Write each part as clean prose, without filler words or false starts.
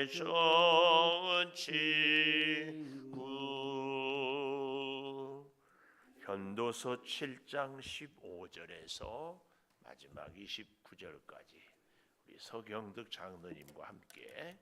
좋은 친구. 현도서 7장 15절에서 마지막 29절까지 우리 서경득 장로님과 함께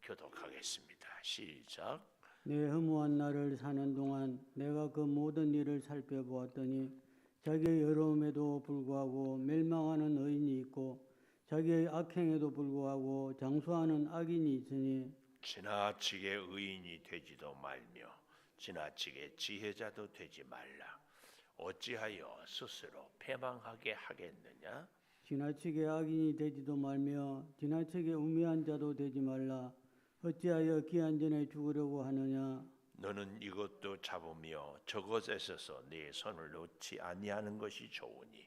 교독하겠습니다. 시작. 내 허무한 날을 사는 동안 내가 그 모든 일을 살펴보았더니 자기의 여로움에도 불구하고 멸망하는 의인이 있고 자기의 악행에도 불구하고 장수하는 악인이 있으니 지나치게 의인이 되지도 말며 지나치게 지혜자도 되지 말라. 어찌하여 스스로 패망하게 하겠느냐? 지나치게 악인이 되지도 말며 지나치게 우매한 자도 되지 말라. 어찌하여 기한 전에 죽으려고 하느냐? 너는 이것도 잡으며 저것에서 네 손을 놓지 아니하는 것이 좋으니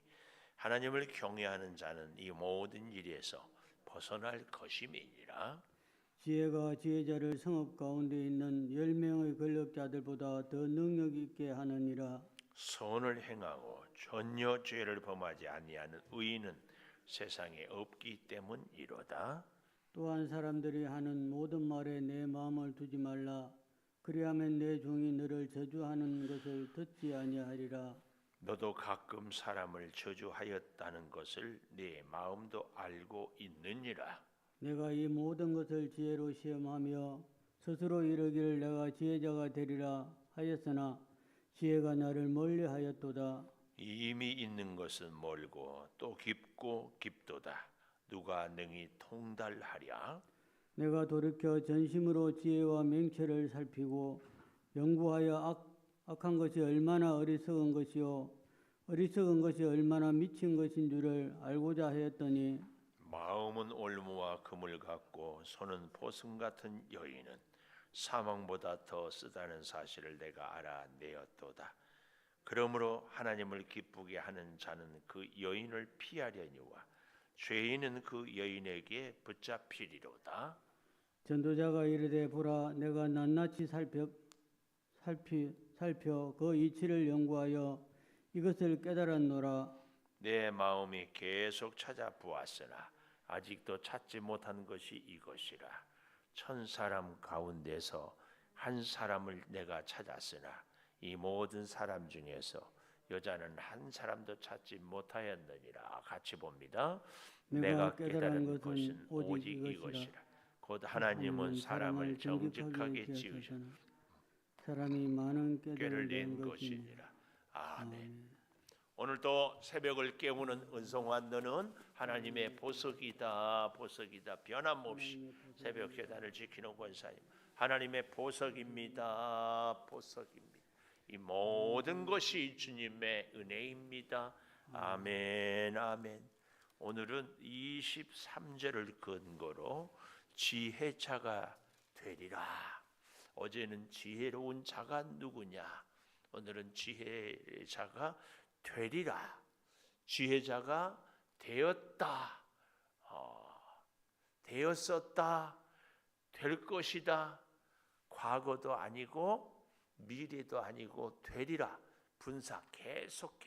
하나님을 경외하는 자는 이 모든 일에서 벗어날 것임이니라. 지혜가 지혜자를 성읍 가운데 있는 10명의 권력자들보다 더 능력 있게 하느니라. 선을 행하고 전혀 죄를 범하지 아니하는 의인은 세상에 없기 때문이로다. 또한 사람들이 하는 모든 말에 내 마음을 두지 말라. 그리하면 내 종이 너를 저주하는 것을 듣지 아니하리라. 너도 가끔 사람을 저주하였다는 것을 네 마음도 알고 있느니라. 내가 이 모든 것을 지혜로 시험하며 스스로 이르기를 내가 지혜자가 되리라 하였으나 지혜가 나를 멀리하였도다. 이미 있는 것은 멀고 또 깊고 깊도다. 누가 능히 통달하랴? 내가 돌이켜 전심으로 지혜와 명철을 살피고 연구하여 악한 것이 얼마나 어리석은 것이요 어리석은 것이 얼마나 미친 것인 줄을 알고자 하였더니 마음은 올무와 금을 갖고 손은 보석 같은 여인은 사망보다 더 쓰다는 사실을 내가 알아내었도다. 그러므로 하나님을 기쁘게 하는 자는 그 여인을 피하려니와 죄인은 그 여인에게 붙잡히리로다. 전도자가 이르되 보라 내가 낱낱이 살펴 그 이치를 연구하여 이것을 깨달았노라. 내 마음이 계속 찾아보았으나 아직도 찾지 못한 것이 이것이라. 1000사람 가운데서 한 사람을 내가 찾았으나 이 모든 사람 중에서 여자는 한 사람도 찾지 못하였느니라. 같이 봅니다. 내가 깨달은 것은 오직 이것이라. 곧 하나님은 사람을 정직하게 지으셔 사람이 많은 꾀를 낸 것이니라. 아멘. 오늘도 새벽을 깨우는 은송환 너는 하나님의 보석이다. 보석이다. 변함없이 새벽 제단을 지키는 권사님 하나님의 보석입니다. 보석입니다. 이 모든 것이 주님의 은혜입니다. 아멘. 아멘. 오늘은 23절을 근거로 지혜자가 되리라. 어제는 지혜로운 자가 누구냐? 오늘은 지혜자가 되리라. 지혜자가 되었다. 되었었다. 될 것이다. 과거도 아니고 미래도 아니고 되리라. 분사 계속.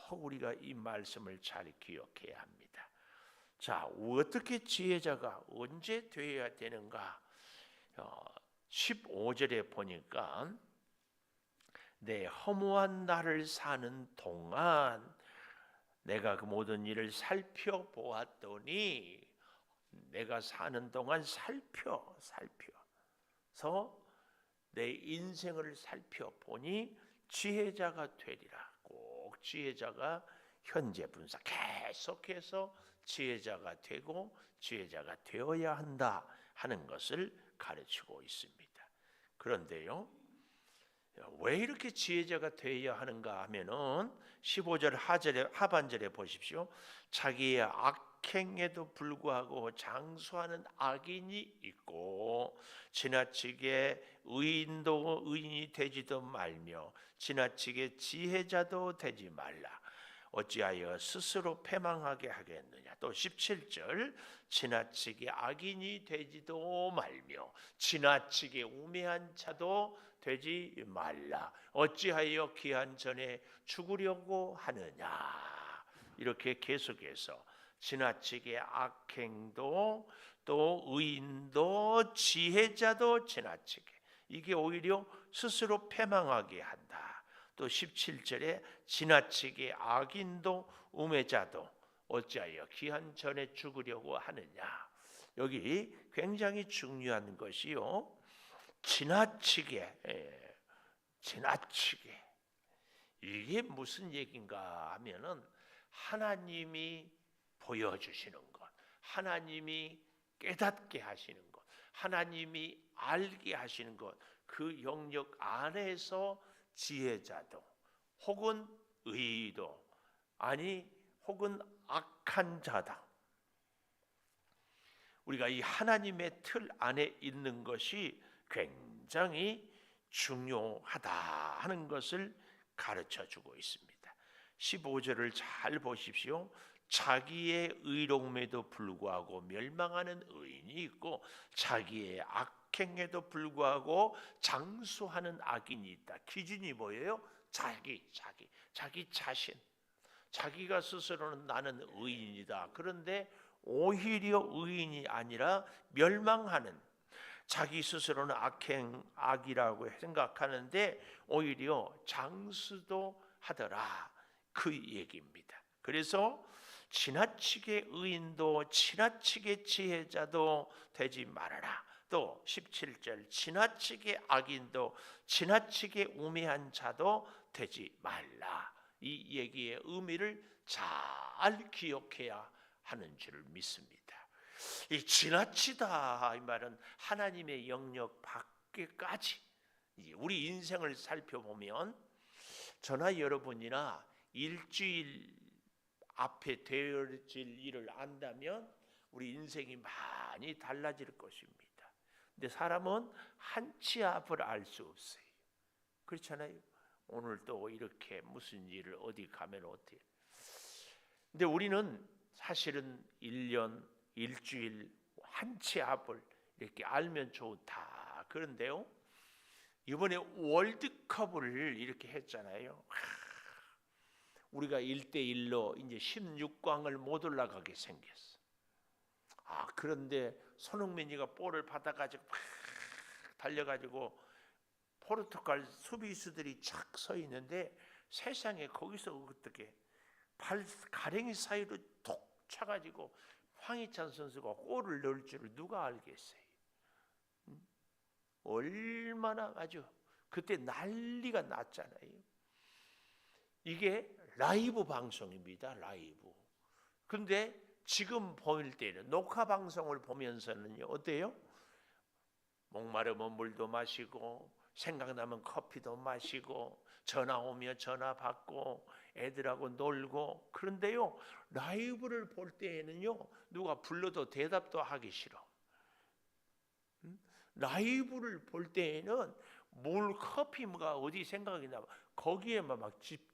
꼭 우리가 이 말씀을 잘 기억해야 합니다. 자, 어떻게 지혜자가 언제 되어야 되는가? 15절에 보니까 내 허무한 날을 사는 동안 내가 그 모든 일을 살펴보았더니 내가 사는 동안 살펴서 내 인생을 살펴보니 지혜자가 되리라. 꼭 지혜자가 현재 분사 계속해서 지혜자가 되고 지혜자가 되어야 한다 하는 것을 가르치고 있습니다. 그런데요, 왜 이렇게 지혜자가 되어야 하는가 하면은 15절 하반절에 보십시오. 자기의 악행에도 불구하고 장수하는 악인이 있고 지나치게 의인이 되지도 말며 지나치게 지혜자도 되지 말라. 어찌하여 스스로 패망하게 하겠느냐. 또 17절 지나치게 악인이 되지도 말며 지나치게 우매한 자도 되지 말라. 어찌하여 기한 전에 죽으려고 하느냐. 이렇게 계속해서 지나치게 악행도 또 의인도 지혜자도 지나치게, 이게 오히려 스스로 패망하게 한다. 또 17절에 지나치게 악인도 우매자도 어찌하여 기한 전에 죽으려고 하느냐. 여기 굉장히 중요한 것이요, 지나치게, 지나치게, 이게 무슨 얘기인가 하면은 하나님이 보여주시는 것, 하나님이 깨닫게 하시는 것, 하나님이 알게 하시는 것, 그 영역 안에서 지혜자도 혹은 의도 아니 혹은 악한 자다, 우리가 이 하나님의 틀 안에 있는 것이 굉장히 중요하다 하는 것을 가르쳐주고 있습니다. 15절을 잘 보십시오. 자기의 의로움에도 불구하고 멸망하는 의인이 있고 자기의 악행에도 불구하고 장수하는 악인이 있다. 기준이 뭐예요? 자기 자신, 자기가 스스로는 나는 의인이다. 그런데 오히려 의인이 아니라 멸망하는, 자기 스스로는 악이라고 생각하는데 오히려 장수도 하더라, 그 얘기입니다. 그래서 지나치게 의인도 지나치게 지혜자도 되지 말아라. 또 17절 지나치게 악인도 지나치게 우매한 자도 되지 말라. 이 얘기의 의미를 잘 기억해야 하는 줄을 믿습니다. 이 지나치다 이 말은 하나님의 영역 밖에까지, 우리 인생을 살펴보면 저나 여러분이나 일주일 앞에 되어질 일을 안다면 우리 인생이 많이 달라질 것입니다. 근데 사람은 한 치 앞을 알 수 없어요. 그렇잖아요. 오늘 또 이렇게 무슨 일을 어디 가면 어떻게. 근데 우리는 사실은 1년, 일주일, 한 치 앞을 이렇게 알면 좋다. 그런데요, 이번에 월드컵을 이렇게 했잖아요. 우리가 1대1로 이제 16강을 못 올라가게 생겼어. 그런데 손흥민이가 볼을 받아가지고 막 달려가지고 포르투갈 수비수들이 착 서 있는데 세상에 거기서 어떻게 발 가랭이 사이로 톡 차가지고 황희찬 선수가 골을 넣을 줄을 누가 알겠어요? 얼마나 아주 그때 난리가 났잖아요. 이게 라이브 방송입니다. 라이브. 근데 지금 보일 때는 녹화 방송을 보면서는 어때요? 목마르면 물도 마시고 생각나면 커피도 마시고 전화 오면 전화 받고 애들하고 놀고. 그런데요, 라이브를 볼 때에는요, 누가 불러도 대답도 하기 싫어. 라이브를 볼 때에는 물 커피가 어디 생각이 나면 거기에만 막 집중.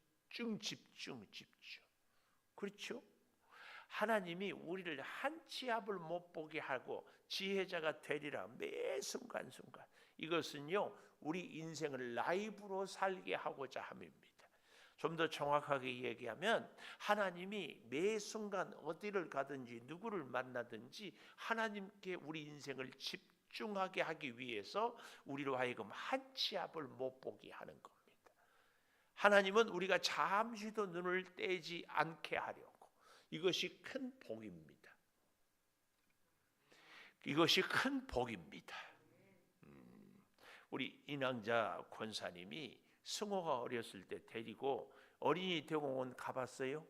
그렇죠? 하나님이 우리를 한 치 앞을 못 보게 하고 지혜자가 되리라 매 순간순간. 이것은요, 우리 인생을 라이브로 살게 하고자 함입니다. 좀 더 정확하게 얘기하면 하나님이 매 순간 어디를 가든지 누구를 만나든지 하나님께 우리 인생을 집중하게 하기 위해서 우리로 하여금 한 치 앞을 못 보게 하는 겁니다. 하나님은 우리가 잠시도 눈을 떼지 않게 하려고. 이것이 큰 복입니다. 이것이 큰 복입니다. 우리 인왕자 권사님이 승호가 어렸을 때 데리고 어린이 대공원 가봤어요?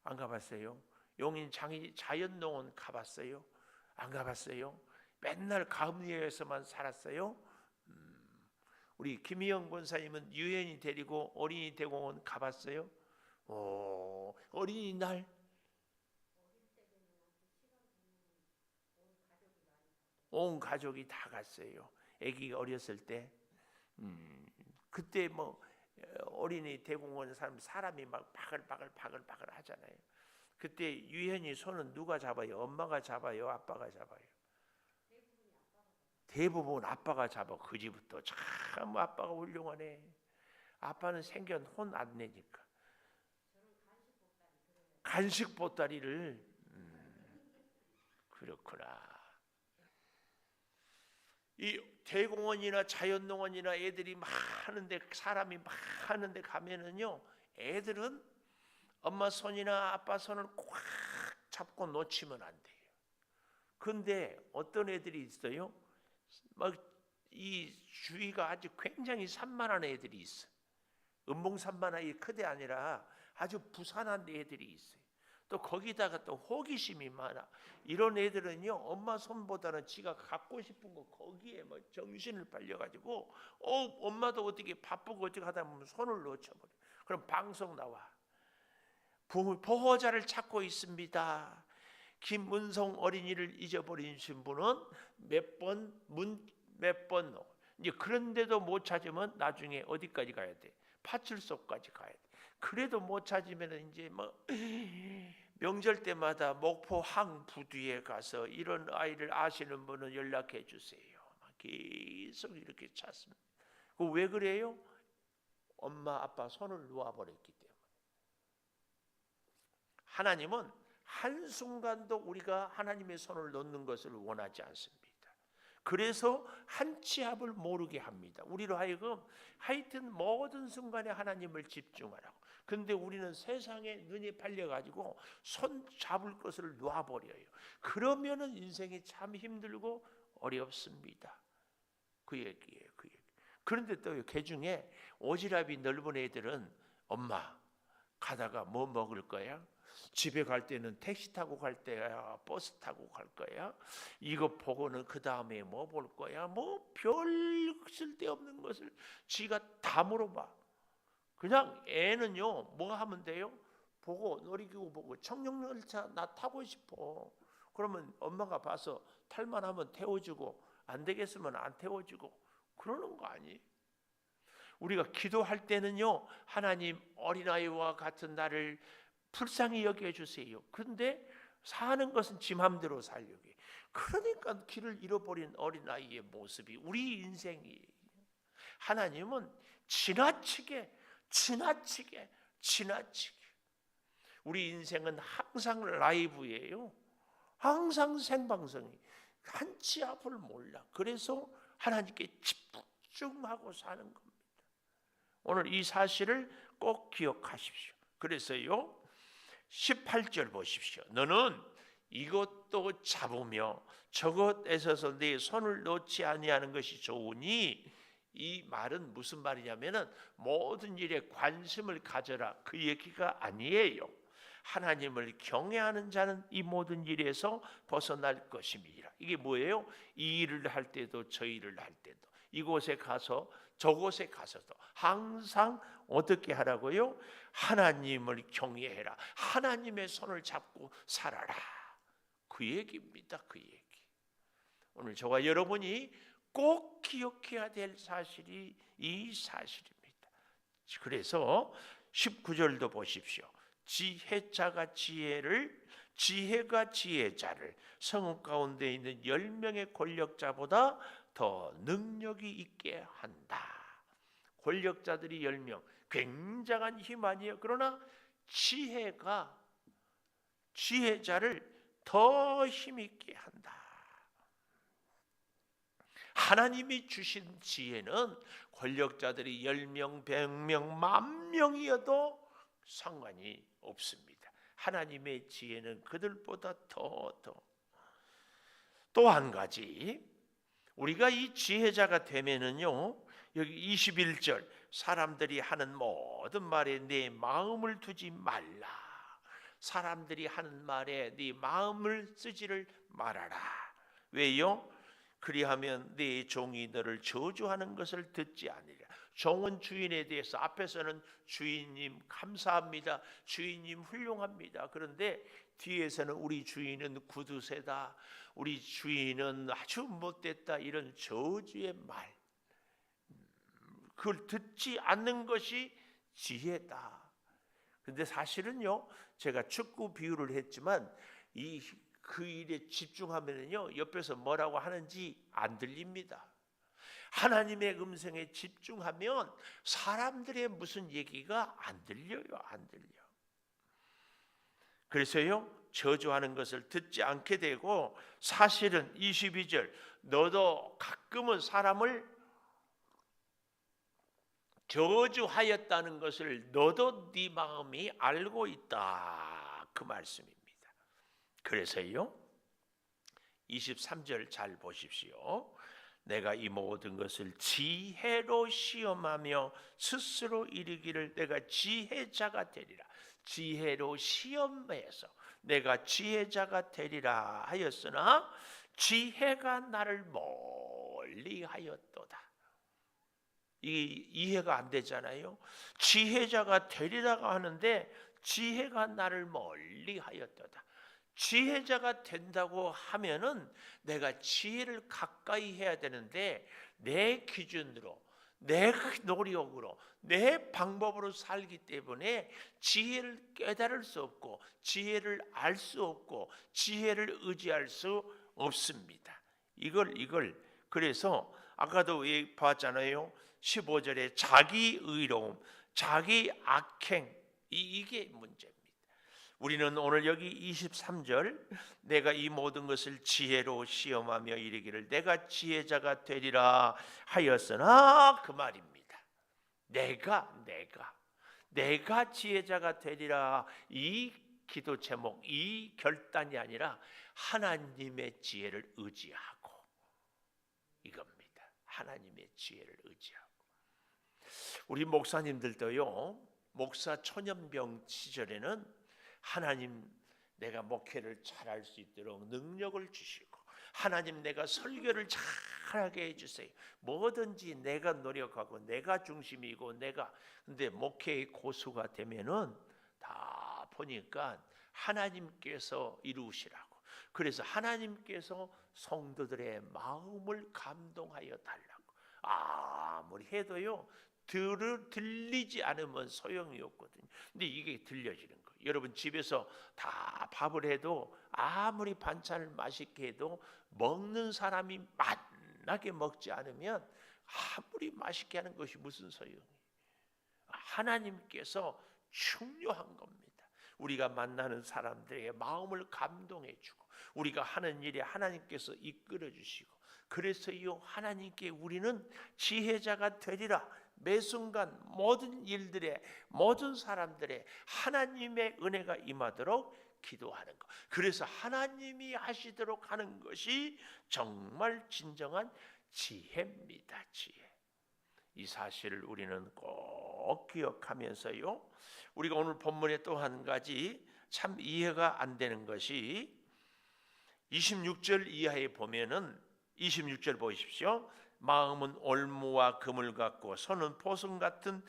안 가봤어요? 용인 자연농원 가봤어요? 안 가봤어요? 맨날 가음리에서만 살았어요? 우리 김희영 권사님은 유엔이 데리고 어린이 대공원 가봤어요? 어린이날 온 가족이 다 갔어요. 아기가 어렸을 때. 그때 뭐 어린이 대공원 사람이 막 바글바글 하잖아요. 그때 유엔이 손은 누가 잡아요? 엄마가 잡아요? 아빠가 잡아요? 대부분 아빠가 잡아. 그 집부터 참 아빠가 훌륭하네. 아빠는 생견 혼 안 내니까. 간식 보따리를 그렇구나. 이 대공원이나 자연농원이나 애들이 많은데 사람이 많은데 가면은요, 애들은 엄마 손이나 아빠 손을 꽉 잡고 놓치면 안 돼요. 근데 어떤 애들이 있어요? 막 이 주위가 아주 굉장히 산만한 애들이 있어. 은봉산만하게 크대 아니라 아주 부산한 애들이 있어요. 또 거기다가 또 호기심이 많아. 이런 애들은요, 엄마 손보다는 지가 갖고 싶은 거 거기에 뭐 정신을 팔려가지고 엄마도 어떻게 바쁘고 어떻게 하다 보면 손을 놓쳐버려. 그럼 방송 나와. 보호자를 찾고 있습니다. 김문성 어린이를 잊어버리신 분은 몇 번 이제 그런데도 못 찾으면 나중에 어디까지 가야 돼? 파출소까지 가야 돼. 그래도 못 찾으면 이제 뭐 명절 때마다 목포 항부두에 가서 이런 아이를 아시는 분은 연락해 주세요. 계속 이렇게 찾습니다. 왜 그래요? 엄마 아빠 손을 놓아버렸기 때문에. 하나님은 한순간도 우리가 하나님의 손을 놓는 것을 원하지 않습니다. 그래서 한 치 앞을 모르게 합니다. 우리로 하여금 하여튼 모든 순간에 하나님을 집중하라고. 근데 우리는 세상에 눈이 팔려가지고 손 잡을 것을 놔버려요. 그러면은 인생이 참 힘들고 어렵습니다. 그 얘기예요. 그 얘기. 그런데 또 개 중에 오지랖이 넓은 애들은 엄마 가다가 뭐 먹을 거야? 집에 갈 때는 택시 타고 갈 거야? 버스 타고 갈 거야? 이거 보고는 그 다음에 뭐 볼 거야? 뭐 별 쓸데없는 것을 지가 다 물어봐. 그냥 애는요 뭐 하면 돼요? 보고 놀이기구 보고 청룡열차 나 타고 싶어. 그러면 엄마가 봐서 탈만하면 태워주고 안 되겠으면 안 태워주고 그러는 거 아니에요? 우리가 기도할 때는요 하나님 어린아이와 같은 나를 불쌍히 여겨주세요. 그런데 사는 것은 지 맘대로 살려고 해요. 그러니까 길을 잃어버린 어린아이의 모습이 우리 인생이에요. 하나님은 지나치게 우리 인생은 항상 라이브예요. 항상 생방송이 한 치 앞을 몰라. 그래서 하나님께 집중하고 사는 겁니다. 오늘 이 사실을 꼭 기억하십시오. 그래서요 18절 보십시오. 너는 이것도 잡으며 저것에서 네 손을 놓지 아니하는 것이 좋으니, 이 말은 무슨 말이냐면은 모든 일에 관심을 가져라 그 얘기가 아니에요. 하나님을 경외하는 자는 이 모든 일에서 벗어날 것임이라. 이게 뭐예요? 이 일을 할 때도 저 일을 할 때도 이곳에 가서 저곳에 가서도 항상 어떻게 하라고요? 하나님을 경외해라. 하나님의 손을 잡고 살아라. 그 얘기입니다. 그 얘기. 오늘 저와 여러분이 꼭 기억해야 될 사실이 이 사실입니다. 그래서 19절도 보십시오. 지혜자가 지혜가 지혜자를 성읍 가운데 있는 10명의 권력자보다 더 능력이 있게 한다. 권력자들이 10명, 굉장한 힘 아니에요. 그러나 지혜자를 더 힘있게 한다. 하나님이 주신 지혜는 권력자들이 10명, 100명, 10,000명이어도 상관이 없습니다. 하나님의 지혜는 그들보다 더. 또 한 가지, 우리가 이 지혜자가 되면은요, 여기 21절, 사람들이 하는 모든 말에 내 마음을 두지 말라. 사람들이 하는 말에 네 마음을 쓰지를 말아라. 왜요? 그리하면 네 종이 너를 저주하는 것을 듣지 않으리라. 종은 주인에 대해서 앞에서는 주인님 감사합니다, 주인님 훌륭합니다. 그런데 뒤에서는 우리 주인은 구두쇠다, 우리 주인은 아주 못됐다, 이런 저주의 말, 그걸 듣지 않는 것이 지혜다. 근데 사실은요, 제가 축구 비유를 했지만 그 일에 집중하면요 옆에서 뭐라고 하는지 안 들립니다. 하나님의 음성에 집중하면 사람들의 무슨 얘기가 안 들려요. 안 들려. 그래서요 저주하는 것을 듣지 않게 되고, 사실은 22절 너도 가끔은 사람을 저주하였다는 것을 너도 네 마음이 알고 있다, 그 말씀입니다. 그래서요 23절 잘 보십시오. 내가 이 모든 것을 지혜로 시험하며 스스로 이르기를 내가 지혜자가 되리라. 지혜로 시험해서 내가 지혜자가 되리라 하였으나 지혜가 나를 멀리 하였도다. 이 이해가 안 되잖아요. 지혜자가 되리라고 하는데 지혜가 나를 멀리 하였도다. 지혜자가 된다고 하면은 내가 지혜를 가까이 해야 되는데 내 기준으로, 내 노력으로, 내 방법으로 살기 때문에 지혜를 깨달을 수 없고 지혜를 알 수 없고 지혜를 의지할 수 없습니다. 이걸 그래서 아까도 봤잖아요. 15절에 자기 의로움, 자기 악행, 이게 문제입니다. 우리는 오늘 여기 23절 내가 이 모든 것을 지혜로 시험하며 이르기를 내가 지혜자가 되리라 하였으나, 그 말입니다. 내가 지혜자가 되리라, 이 기도 제목, 이 결단이 아니라 하나님의 지혜를 의지하고, 이겁니다. 하나님의 지혜를 의지하고. 우리 목사님들도요, 목사 초년병 시절에는 하나님 내가 목회를 잘할 수 있도록 능력을 주시고, 하나님 내가 설교를 잘하게 해주세요. 뭐든지 내가 노력하고 내가 중심이고 근데 목회의 고수가 되면은 다 보니까 하나님께서 이루시라고. 그래서 하나님께서 성도들의 마음을 감동하여 달라고. 아무리 해도요 들리지 않으면 소용이 없거든요. 근데 이게 들려지는 거예요. 여러분 집에서 다 밥을 해도 아무리 반찬을 맛있게 해도 먹는 사람이 맛나게 먹지 않으면 아무리 맛있게 하는 것이 무슨 소용이에요. 하나님께서 중요한 겁니다. 우리가 만나는 사람들에게 마음을 감동해 주고 우리가 하는 일에 하나님께서 이끌어 주시고, 그래서요 하나님께 우리는 지혜자가 되리라. 매 순간 모든 일들에, 모든 사람들의 하나님의 은혜가 임하도록 기도하는 것. 그래서 하나님이 하시도록 하는 것이 정말 진정한 지혜입니다. 지혜. 이 사실을 우리는 꼭 기억하면서요, 우리가 오늘 본문에 또 한 가지 참 이해가 안 되는 것이 26절 이하에 보면은, 26절 보십시오. 마음은 올무와 금을 같고 손은 포승 같은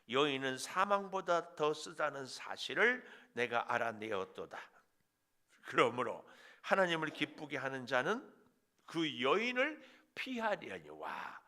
여인은 사망보다 더 쓰다는 사실을 내가 알아내었도다. 그러므로 하나님을 기쁘게 하는 자는 그 여인을 피하려니와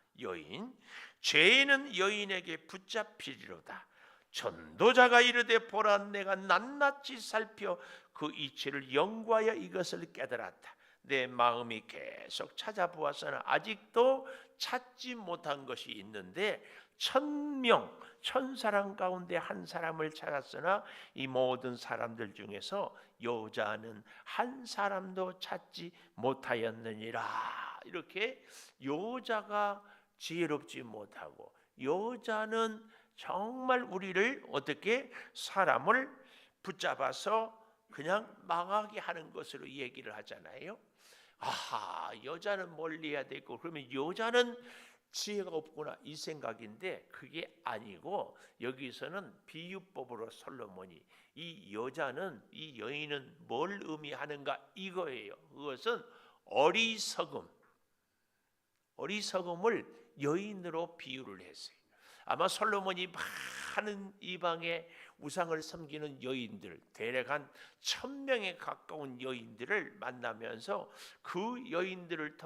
죄인은 여인에게 붙잡히리로다. 전도자가 이르되 보라, 내가 낱낱이 살펴 그 이치를 연구하여 이것을 깨달았다. 내 마음이 계속 찾아보았으나 아직도 찾지 못한 것이 있는데 1000사람 가운데 한 사람을 찾았으나 이 모든 사람들 중에서 여자는 한 사람도 찾지 못하였느니라. 이렇게 여자가 지혜롭지 못하고, 여자는 정말 우리를 어떻게 사람을 붙잡아서 그냥 망하게 하는 것으로 얘기를 하잖아요. 아하, 여자는 멀리해야 되고 그러면 여자는 지혜가 없구나, 이 생각인데 그게 아니고, 여기서는 비유법으로 솔로몬이 이 여인은 뭘 의미하는가 이거예요. 그것은 어리석음을 여인으로 비유를 했어요. 아마 솔로몬이 많은 이방의 우상을 섬기는 여인들, 대략 한 1000명에 가까운 여인들을 만나면서 그 여인들을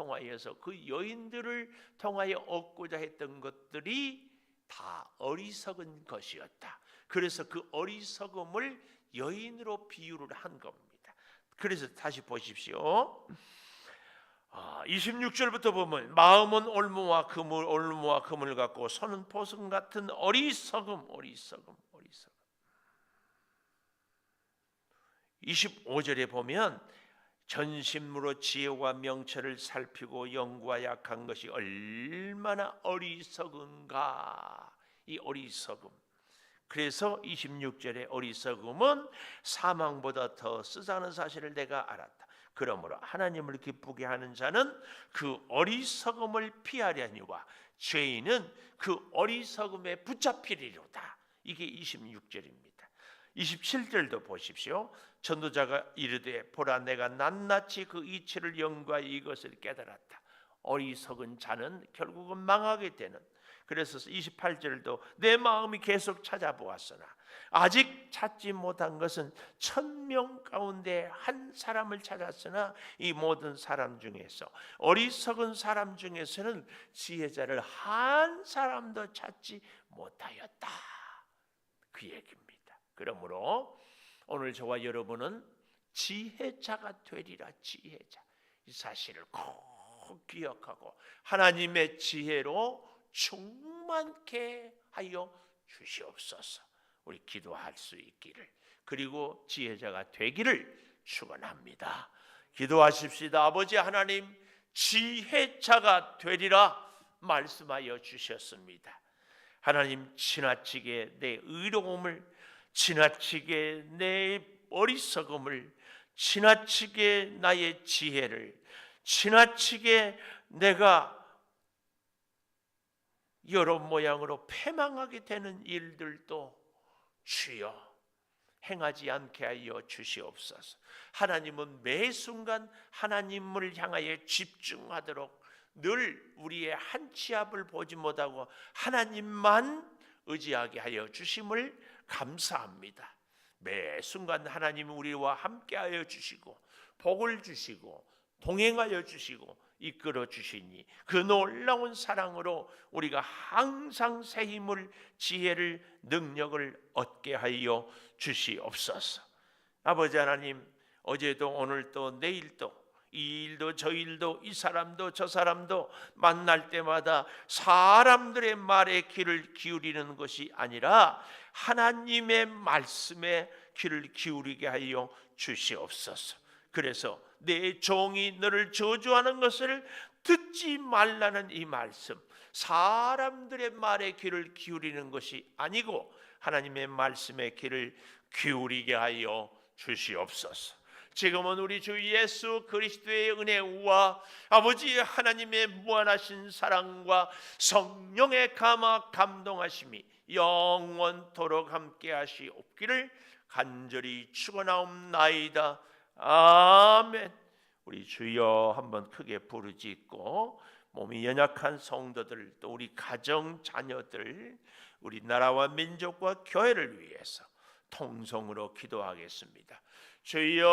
통하여 얻고자 했던 것들이 다 어리석은 것이었다. 그래서 그 어리석음을 여인으로 비유를 한 겁니다. 그래서 다시 보십시오. 26절부터 보면 마음은 올무와 금을 갖고 손은 포승 같은 어리석음. 25절에 보면 전심으로 지혜와 명철을 살피고 영과 약한 것이 얼마나 어리석은가. 이 어리석음. 그래서 26절에 어리석음은 사망보다 더 쓰다는 사실을 내가 알았다. 그러므로 하나님을 기쁘게 하는 자는 그 어리석음을 피하려니와 죄인은 그 어리석음에 붙잡히리로다. 이게 26절입니다. 27절도 보십시오. 전도자가 이르되 보라 내가 낱낱이 그 이치를 연구하여 이것을 깨달았다. 어리석은 자는 결국은 망하게 되는. 그래서 28절도 내 마음이 계속 찾아보았으나 아직 찾지 못한 것은 1000명 가운데 한 사람을 찾았으나 이 모든 사람 중에서 어리석은 사람 중에서는 지혜자를 한 사람도 찾지 못하였다. 그 얘기입니다. 그러므로 오늘 저와 여러분은 지혜자가 되리라. 지혜자. 이 사실을 꼭 기억하고 하나님의 지혜로 충만케 하여 주시옵소서. 우리 기도할 수 있기를, 그리고 지혜자가 되기를 축원합니다. 기도하십시다. 아버지 하나님, 지혜자가 되리라 말씀하여 주셨습니다. 하나님, 지나치게 내 의로움을, 지나치게 내 어리석음을, 지나치게 나의 지혜를, 지나치게 내가 여러 모양으로 패망하게 되는 일들도 주여 행하지 않게 하여 주시옵소서. 하나님은 매 순간 하나님을 향하여 집중하도록 늘 우리의 한 치 앞을 보지 못하고 하나님만 의지하게 하여 주심을 감사합니다. 매 순간 하나님은 우리와 함께하여 주시고 복을 주시고 동행하여 주시고 이끌어 주시니 그 놀라운 사랑으로 우리가 항상 새 힘을, 지혜를, 능력을 얻게 하여 주시옵소서. 아버지 하나님, 어제도 오늘도 내일도 이 일도 저 일도 이 사람도 저 사람도 만날 때마다 사람들의 말에 귀를 기울이는 것이 아니라 하나님의 말씀에 귀를 기울이게 하여 주시옵소서. 그래서 내 종이 너를 저주하는 것을 듣지 말라는 이 말씀, 사람들의 말에 귀를 기울이는 것이 아니고 하나님의 말씀에 귀를 기울이게 하여 주시옵소서. 지금은 우리 주 예수 그리스도의 은혜와 아버지 하나님의 무한하신 사랑과 성령의 감화 감동하심이 영원토록 함께 하시옵기를 간절히 축원하옵나이다. 아멘. 우리 주여 한번 크게 부르짖고 몸이 연약한 성도들, 또 우리 가정 자녀들, 우리 나라와 민족과 교회를 위해서 통성으로 기도하겠습니다. 주여,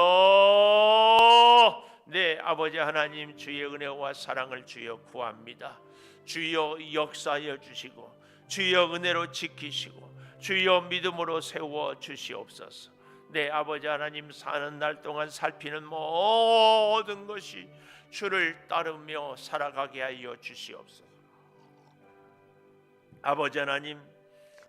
네 아버지 하나님, 주의 은혜와 사랑을 주여 구합니다. 주여 역사하여 주시고 주여 은혜로 지키시고 주여 믿음으로 세워 주시옵소서. 네 아버지 하나님, 사는 날 동안 살피는 모든 것이 주를 따르며 살아가게 하여 주시옵소서. 아버지 하나님,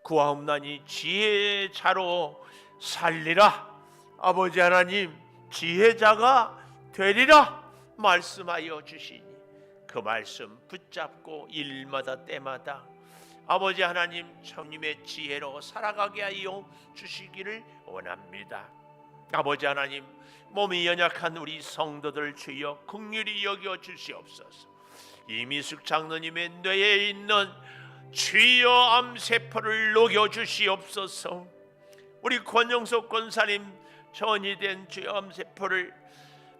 구하옵나니 지혜자로 살리라. 아버지 하나님, 지혜자가 되리라 말씀하여 주시니 그 말씀 붙잡고 일마다 때마다 아버지 하나님, 주님의 지혜로 살아가게 하여 주시기를 원합니다. 아버지 하나님, 몸이 연약한 우리 성도들 주여 긍휼히 여겨 주시옵소서. 이미숙 장로님의 뇌에 있는 주여 암세포를 녹여 주시옵소서. 우리 권영석 권사님 전이된 주여 암세포를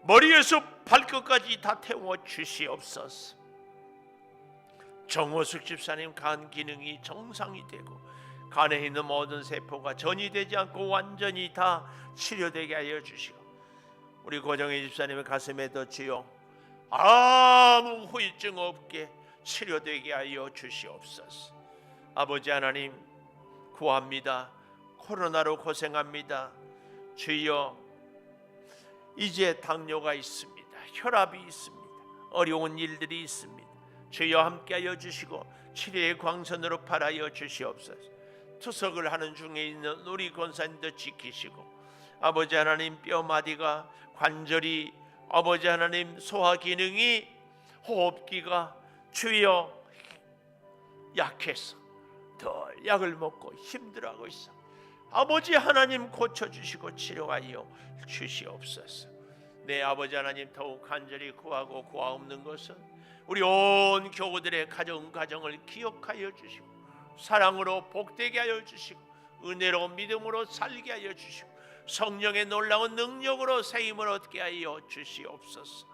머리에서 발끝까지 다 태워 주시옵소서. 정호숙 집사님 간 기능이 정상이 되고 간에 있는 모든 세포가 전이되지 않고 완전히 다 치료되게 하여 주시고, 우리 고정희 집사님의 가슴에도 주여 아무 후유증 없게 치료되게 하여 주시옵소서. 아버지 하나님, 구합니다. 코로나로 고생합니다. 주여, 이제 당뇨가 있습니다. 혈압이 있습니다. 어려운 일들이 있습니다. 주여 함께하여 주시고 치료의 광선으로 발하여 주시옵소서. 투석을 하는 중에 있는 우리 권사님도 지키시고 아버지 하나님 뼈마디가 관절이 아버지 하나님 소화 기능이 호흡기가 주여 약해서 더 약을 먹고 힘들어하고 있어. 아버지 하나님 고쳐주시고 치료하여 주시옵소서. 내 아버지 하나님 더욱 간절히 구하고 구하옵는 것은 우리 온 교우들의 가정을 기억하여 주시고 사랑으로 복되게 하여 주시고 은혜로 믿음으로 살게 하여 주시고 성령의 놀라운 능력으로 세임을 얻게 하여 주시옵소서.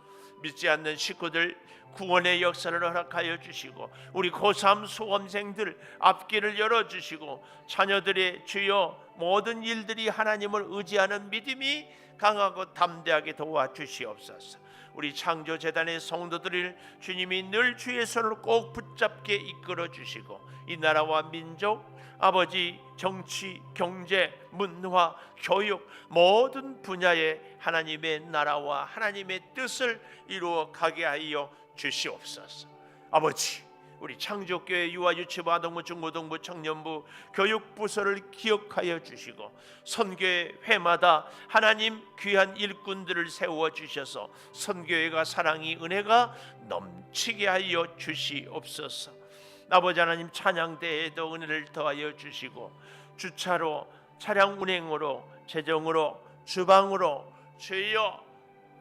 믿지 않는 식구들 구원의 역사를 허락하여 주시고 우리 고3 수험생들 앞길을 열어주시고 자녀들의 주여 모든 일들이 하나님을 의지하는 믿음이 강하고 담대하게 도와주시옵소서. 우리 창조재단의 성도들을 주님이 늘 주의 손을 꼭 붙잡게 이끌어 주시고 이 나라와 민족 아버지 정치, 경제, 문화, 교육 모든 분야에 하나님의 나라와 하나님의 뜻을 이루어 가게 하여 주시옵소서. 아버지 우리 창조교회 유아유치부 아동부 중고등부 청년부 교육부서를 기억하여 주시고 선교회 회마다 하나님 귀한 일꾼들을 세워 주셔서 선교회가 사랑이 은혜가 넘치게 하여 주시옵소서. 아버지 하나님 찬양대에도 은혜를 더하여 주시고 주차로 차량 운행으로 재정으로 주방으로 주여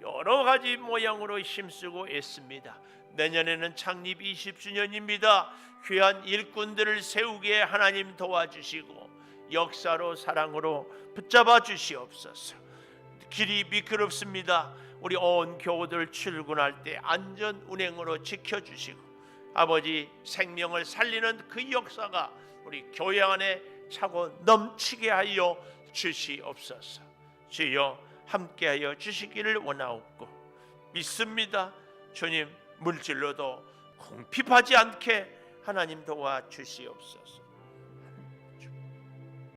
여러 가지 모양으로 힘쓰고 있습니다. 내년에는 창립 20주년입니다. 귀한 일꾼들을 세우게 하나님 도와주시고 역사로 사랑으로 붙잡아 주시옵소서. 길이 미끄럽습니다. 우리 온 교우들 출근할 때 안전 운행으로 지켜주시고 아버지 생명을 살리는 그 역사가 우리 교회 안에 차고 넘치게 하여 주시옵소서. 주여 함께하여 주시기를 원하옵고 믿습니다. 주님 물질로도 궁핍하지 않게 하나님 도와주시옵소서.